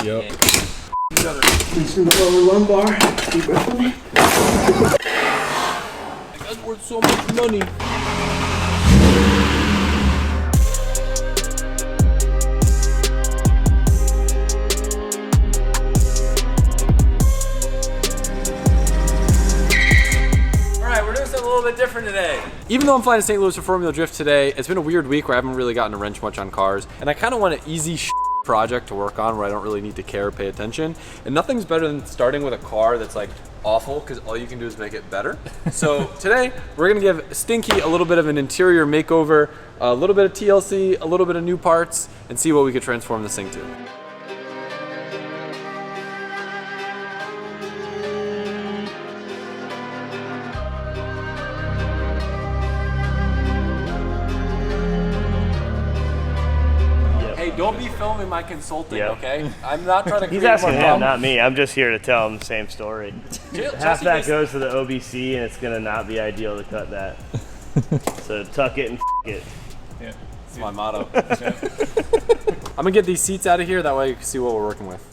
Yep. You gotta loosen the lower lumbar. Deep breath for me. That's worth so much money. A little bit different today. Even though I'm flying to St. Louis for Formula Drift today, it's been a weird week where I haven't really gotten to wrench much on cars, and I kind of want an easy project to work on where I don't really need to care or pay attention. And nothing's better than starting with a car that's like awful, because all you can do is make it better. So today we're gonna give Stinky a little bit of an interior makeover, a little bit of TLC, a little bit of new parts, and see what we could transform this thing to. Don't be filming my consulting, okay? I'm not trying to create He's asking more him, problems. not me. I'm just here to tell him the same story. Half that goes to the OBC, and it's going to not be ideal to cut that. So tuck it and it. Yeah, that's my motto. I'm going to get these seats out of here. That way you can see what we're working with.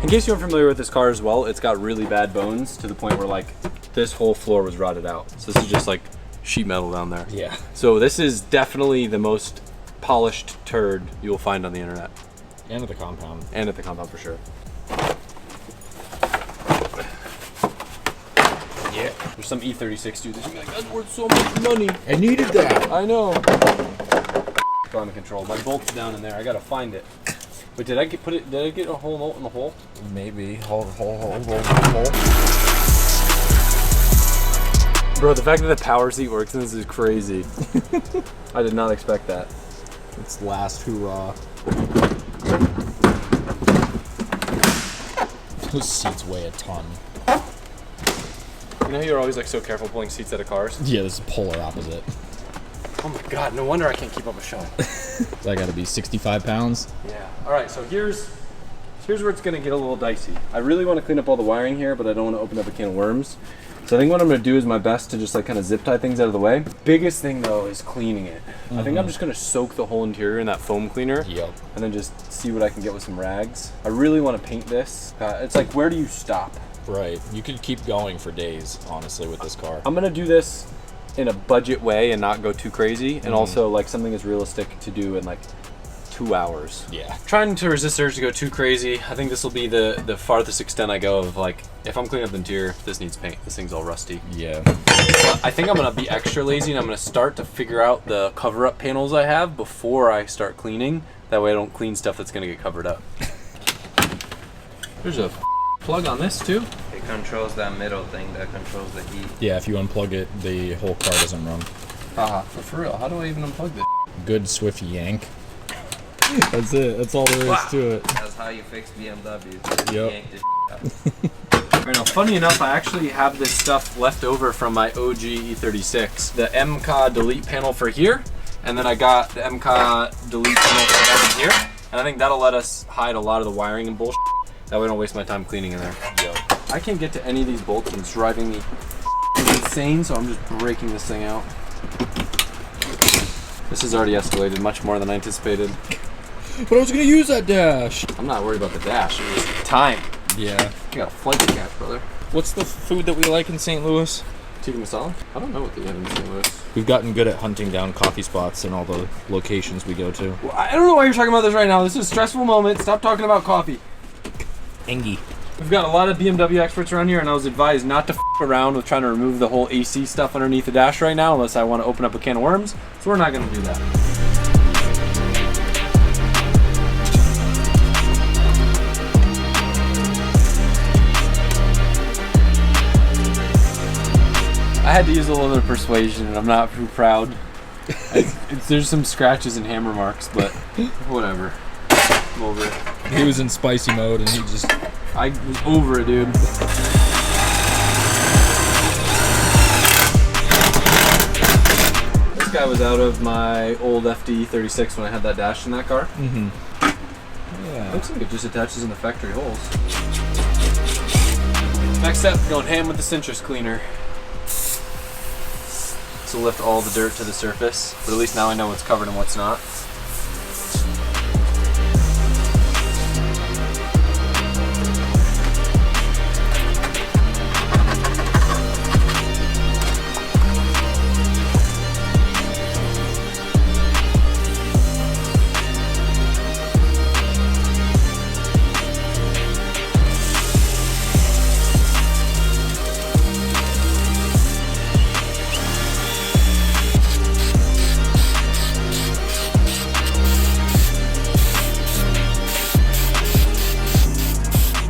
In case you aren't familiar with this car as well, it's got really bad bones to the point where like this whole floor was rotted out. So this is just like sheet metal down there. Yeah. So this is definitely the most polished turd you will find on the internet. And at the compound. And at the compound for sure. Yeah. There's some E36 dude that's gonna be like, that's worth so much money. I needed that. I know. Climate control. My bolt's down in there. I gotta find it. But did I get a whole note in the hole? Maybe. Hole. Bro, the fact that the power seat works in this is crazy. I did not expect that. It's last hoorah. Those seats weigh a ton. You know how you're always like so careful pulling seats out of cars? Yeah, this is polar opposite. Oh my god, no wonder I can't keep up a shot. So I gotta be 65 pounds? Yeah. Alright, so here's where it's gonna get a little dicey. I really want to clean up all the wiring here, but I don't want to open up a can of worms. So I think what I'm gonna do is my best to just like kind of zip tie things out of the way. Biggest thing though is cleaning it. I think I'm just gonna soak the whole interior in that foam cleaner. Yep. And then just see what I can get with some rags. I really want to paint this. It's like, where do you stop? Right. You could keep going for days, honestly, with this car. I'm gonna do this in a budget way and not go too crazy, and also like something is realistic to do in like 2 hours. Yeah. Trying to resist the urge to go too crazy. I think this will be the farthest extent I go of like, if I'm cleaning up the interior, this needs paint. This thing's all rusty. Yeah. But I think I'm gonna be extra lazy and I'm gonna start to figure out the cover-up panels I have before I start cleaning. That way I don't clean stuff that's gonna get covered up. There's a plug on this too. It controls that middle thing that controls the heat. Yeah, if you unplug it, the whole car doesn't run. Haha, for real, how do I even unplug this? Good swift yank. That's it. That's all there is to it. That's how you fix BMWs. Yep. Yank this out. Right now, funny enough, I actually have this stuff left over from my OG E36. The MK delete panel for here, and then I got the MK delete panel for here, and I think that'll let us hide a lot of the wiring and bullshit. That way I don't waste my time cleaning in there. Yep. I can't get to any of these bolts and it's driving me insane, so I'm just breaking this thing out. This has already escalated much more than I anticipated. But I was gonna use that dash. I'm not worried about the dash, it's just time. Yeah. You got a flight to catch, brother. What's the food that we like in St. Louis? Tikka masala? I don't know what they have in St. Louis. We've gotten good at hunting down coffee spots in all the locations we go to. Well, I don't know why you're talking about this right now. This is a stressful moment. Stop talking about coffee. Engie. We've got a lot of BMW experts around here, and I was advised not to f around with trying to remove the whole AC stuff underneath the dash right now unless I want to open up a can of worms, so we're not going to do that. I had to use a little bit of persuasion, and I'm not too proud. There's some scratches and hammer marks, but whatever. I'm over it. He was in spicy mode, and I was over it, dude. This guy was out of my old FD36 when I had that dash in that car. Mm-hmm. Yeah. Looks like it just attaches in the factory holes. Next up, going ham with the Citrus cleaner. This will lift all the dirt to the surface, but at least now I know what's covered and what's not.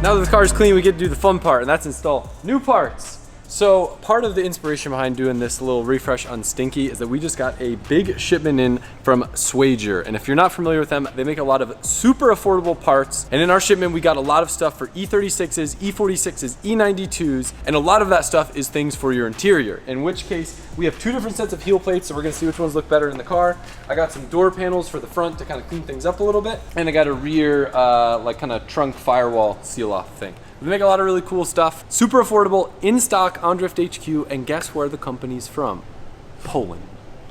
Now that the car is clean, we get to do the fun part, and that's install new parts. So part of the inspiration behind doing this little refresh on Stinky is that we just got a big shipment in from Swager. And if you're not familiar with them, they make a lot of super affordable parts. And in our shipment, we got a lot of stuff for E36s, E46s, E92s, and a lot of that stuff is things for your interior. In which case, we have 2 different sets of heel plates, so we're gonna see which ones look better in the car. I got some door panels for the front to kind of clean things up a little bit. And I got a rear, like kind of trunk firewall seal off thing. They make a lot of really cool stuff. Super affordable, in stock on Drift HQ, and guess where the company's from? Poland.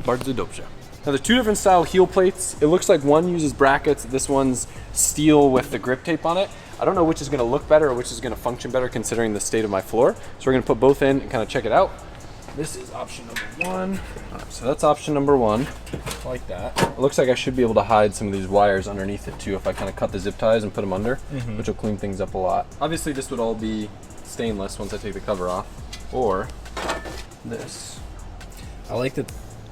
Bardzo dobrze. Now there's 2 different style heel plates. It looks like one uses brackets, this one's steel with the grip tape on it. I don't know which is gonna look better or which is gonna function better considering the state of my floor. So we're gonna put both in and kind of check it out. This is option number 1. So that's option number 1. I like that. It looks like I should be able to hide some of these wires underneath it too if I kind of cut the zip ties and put them under, which will clean things up a lot. Obviously this would all be stainless once I take the cover off, or this. I like that.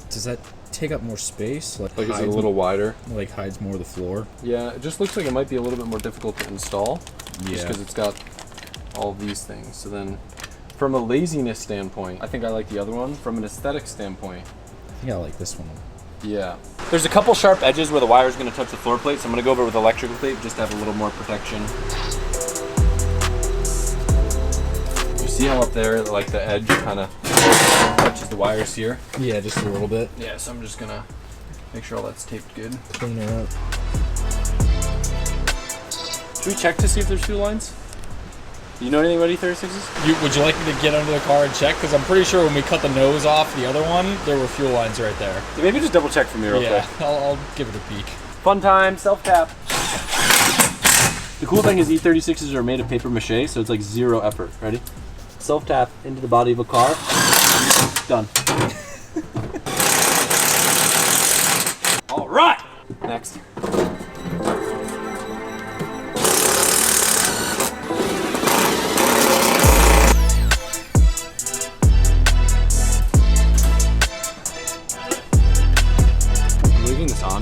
Does that take up more space? Like it's a little wider. Like hides more of the floor? Yeah, it just looks like it might be a little bit more difficult to install. Yeah. Just because it's got all these things. So then from a laziness standpoint, I think I like the other one. From an aesthetic standpoint, I think I like this one. yeah. There's a couple sharp edges where the wire is going to touch the floor plate, so I'm going to go over with electrical tape just to have a little more protection. You see how up there, like the edge kind of touches the wires here? Yeah, just a little bit. Yeah, so I'm just going to make sure all that's taped good. Clean it up. Should we check to see if there's fuel lines? You know anything about E36s? Would you like me to get under the car and check? Because I'm pretty sure when we cut the nose off the other one, there were fuel lines right there. Yeah, maybe just double check for me real quick. I'll give it a peek. Fun time, self-tap. The cool thing is E36s are made of paper mache, so it's like 0 effort. Ready? Self-tap into the body of a car. Done. All right. Next.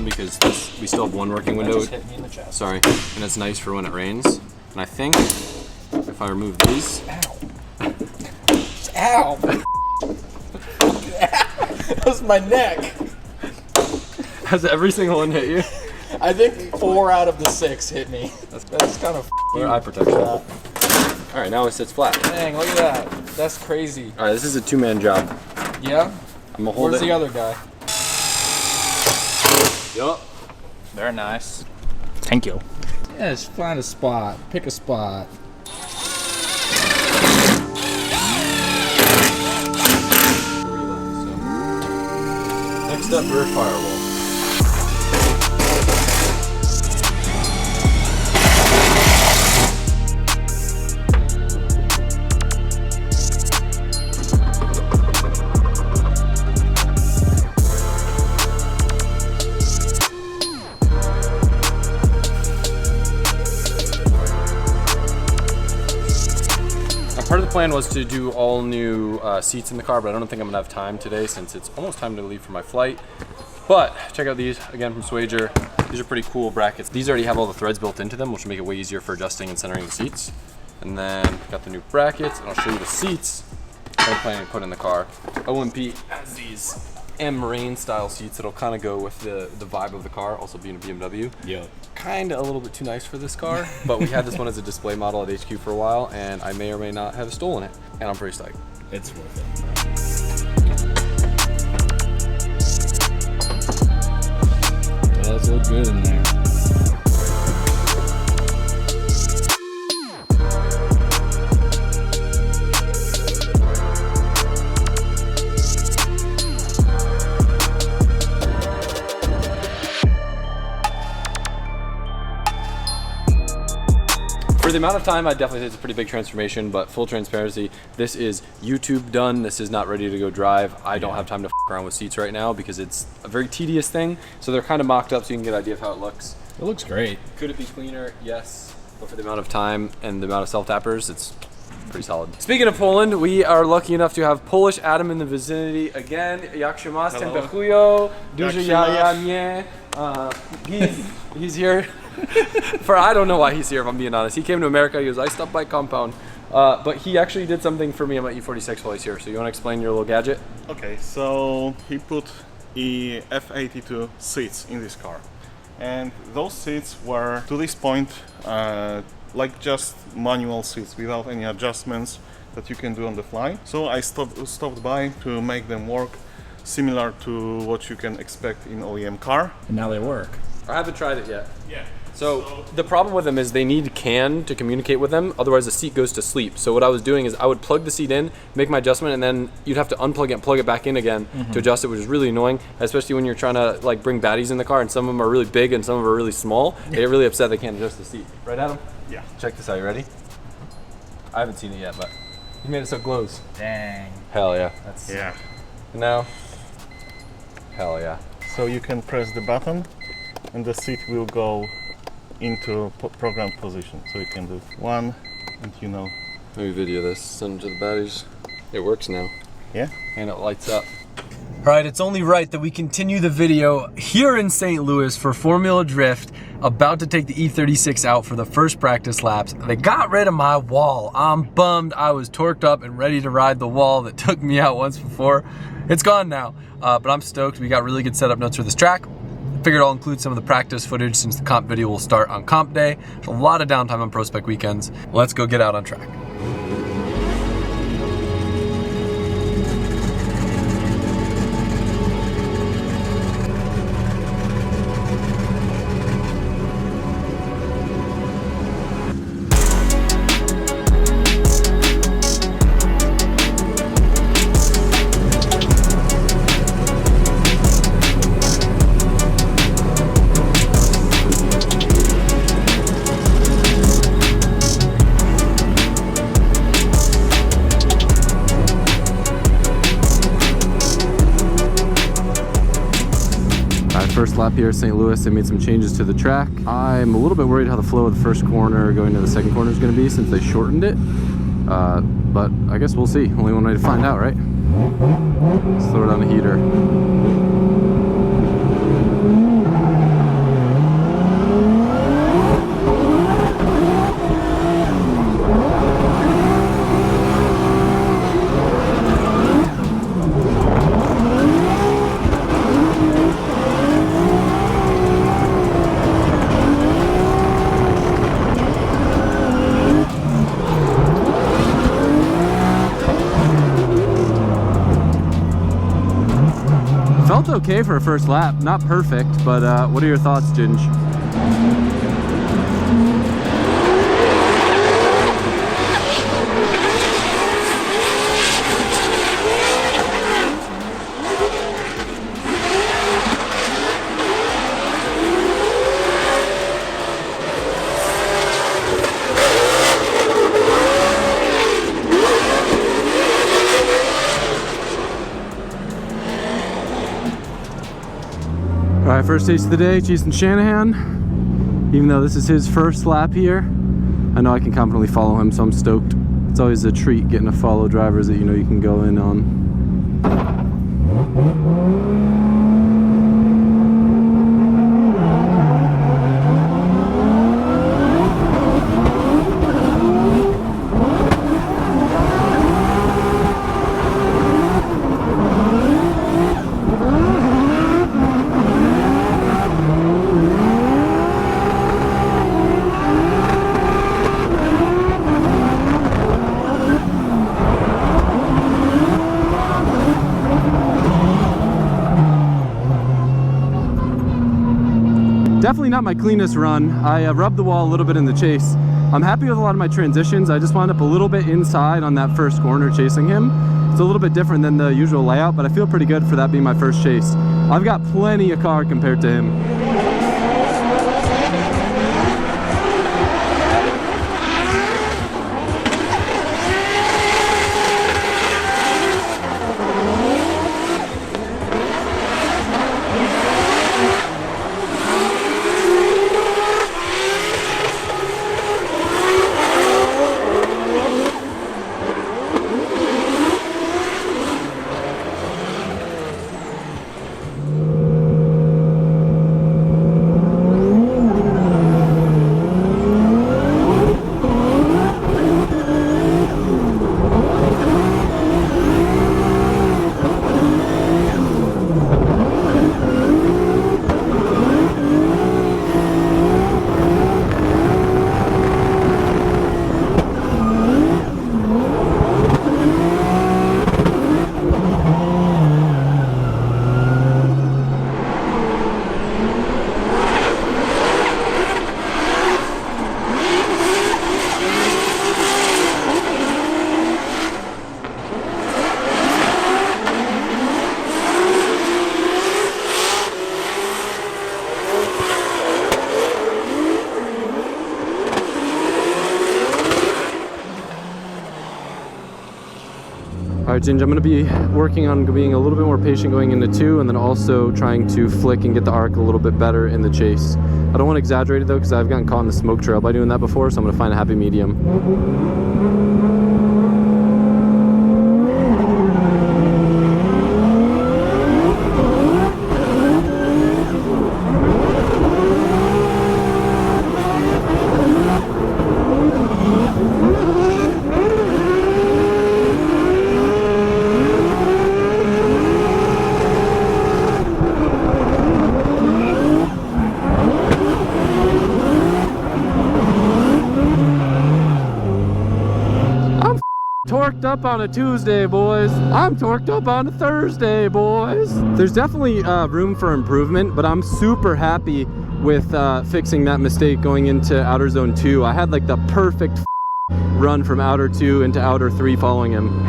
Because we still have one working window. Just hit me in the chest. Sorry, and it's nice for when it rains. And I think if I remove these, Ow! That was my neck. has every single one hit you? I think 4 out of the 6 hit me. That's kind of Eye protection. All right, now it sits flat. Dang, look at that. That's crazy. All right, this is a 2-man job. Yeah? I'm gonna hold Where's it. the other guy? Yup. Very nice. Thank you. Yeah, just find a spot. Pick a spot. Next up, rear firewall. Part of the plan was to do all new seats in the car, but I don't think I'm gonna have time today since it's almost time to leave for my flight. But check out these, again from Swager. These are pretty cool brackets. These already have all the threads built into them, which will make it way easier for adjusting and centering the seats. And then got the new brackets, and I'll show you the seats I'm planning to put in the car. OMP has these M Rain style seats that'll kind of go with the vibe of the car, also being a BMW. Yeah. Kind of a little bit too nice for this car, but we had this one as a display model at HQ for a while, and I may or may not have stolen it, and I'm pretty stoked. It's worth it. It does look good in there. the amount of time, I definitely say it's a pretty big transformation, but full transparency, this is YouTube done. This is not ready to go drive. I don't have time to f around with seats right now because it's a very tedious thing. So they're kind of mocked up so you can get an idea of how it looks. It looks great. Could it be cleaner? Yes. But for the amount of time and the amount of self-tappers, it's pretty solid. Speaking of Poland, we are lucky enough to have Polish Adam in the vicinity again. Jak się masz? Tempechujo, duże jaja. He's here. I don't know why he's here, if I'm being honest. He came to America, he goes, I stopped by compound. But he actually did something for me on my E36 while he's here. So you want to explain your little gadget? Okay, so he put F82 seats in this car. And those seats were, to this point, like just manual seats without any adjustments that you can do on the fly. So I stopped by to make them work similar to what you can expect in OEM car. And now they work. I haven't tried it yet. Yeah. So the problem with them is they need CAN to communicate with them, otherwise the seat goes to sleep. So what I was doing is I would plug the seat in, make my adjustment, and then you'd have to unplug it and plug it back in again to adjust it, which is really annoying, especially when you're trying to like bring baddies in the car and some of them are really big and some of them are really small. They get really upset they can't adjust the seat. Right, Adam? Yeah. Check this out, you ready? I haven't seen it yet, but he made it so it glows. Dang. Hell yeah. That's Yeah. And now, hell yeah. So you can press the button and the seat will go into program position. So you can do one and you know. Let me video this, send it to the baddies. It works now. Yeah? And it lights up. All right, it's only right that we continue the video here in St. Louis for Formula Drift, about to take the E36 out for the first practice laps. They got rid of my wall. I'm bummed. I was torqued up and ready to ride the wall that took me out once before. It's gone now, but I'm stoked. We got really good setup notes for this track. Figured I'll include some of the practice footage since the comp video will start on comp day. There's a lot of downtime on Prospect weekends. Let's go get out on track. First lap here at St. Louis, they made some changes to the track. I'm a little bit worried how the flow of the first corner going to the second corner is going to be since they shortened it. But I guess we'll see. Only one way to find out, right? Let's throw it on the heater. Felt okay for a first lap, not perfect, but what are your thoughts, Ginge? All right, first taste of the day, Jason Shanahan. Even though this is his first lap here, I know I can confidently follow him, so I'm stoked. It's always a treat getting to follow drivers that you know you can go in on. Definitely not my cleanest run. I rubbed the wall a little bit in the chase. I'm happy with a lot of my transitions. I just wound up a little bit inside on that first corner chasing him. It's a little bit different than the usual layout, but I feel pretty good for that being my first chase. I've got plenty of car compared to him. All right, Ginge, I'm gonna be working on being a little bit more patient going into 2, and then also trying to flick and get the arc a little bit better in the chase. I don't want to exaggerate it though, because I've gotten caught in the smoke trail by doing that before, so I'm gonna find a happy medium. Torqued up on a Tuesday, boys. I'm torqued up on a Thursday, boys. There's definitely room for improvement, but I'm super happy with fixing that mistake going into outer zone 2. I had like the perfect run from outer 2 into outer 3 following him.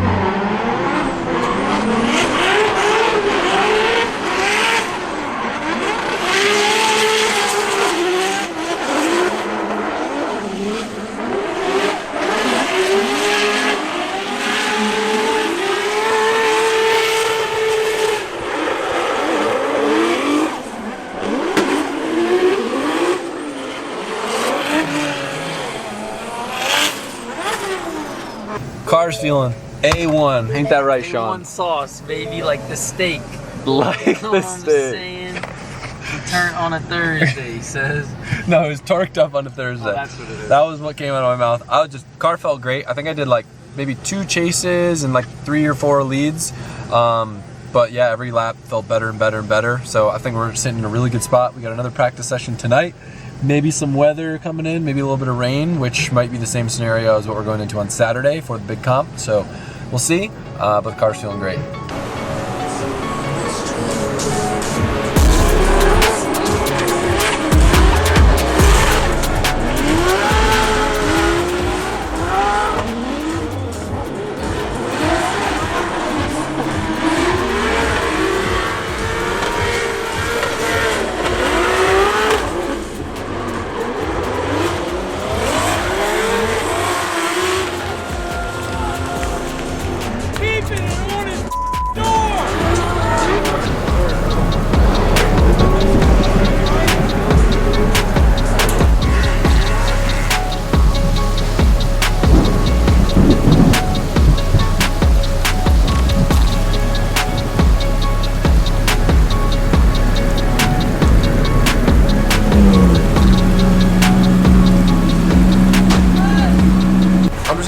Car's feeling A1. Ain't that right, Sean? A1 sauce, baby, like the steak. Like You know the what I'm steak. saying? Return on a Thursday, he says. No, it was torqued up on a Thursday. Oh, that's what it is. That was what came out of my mouth. Car felt great. I think I did like maybe 2 chases and like 3 or 4 leads. But yeah, every lap felt better and better and better. So I think we're sitting in a really good spot. We got another practice session tonight. Maybe some weather coming in, maybe a little bit of rain, which might be the same scenario as what we're going into on Saturday for the big comp. So we'll see, but the car's feeling great.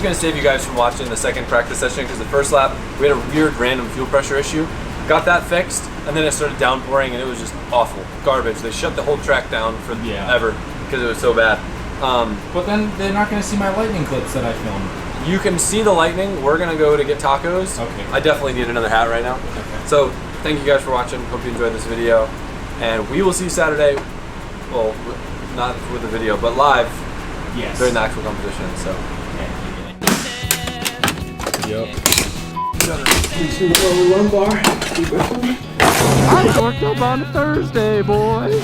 Gonna save you guys from watching the second practice session because the first lap we had a weird random fuel pressure issue. Got that fixed, and then it started downpouring, and it was just awful, garbage. They shut the whole track down for ever because it was so bad. But then they're not gonna see my lightning clips that I filmed. You can see the lightning. We're gonna go to get tacos. Okay. I definitely need another hat right now. Okay. So thank you guys for watching. Hope you enjoyed this video, and we will see you Saturday. Well, not with the video, but live. Yes. During the actual competition. So. Yep. I'm torqued up on a Thursday, boys.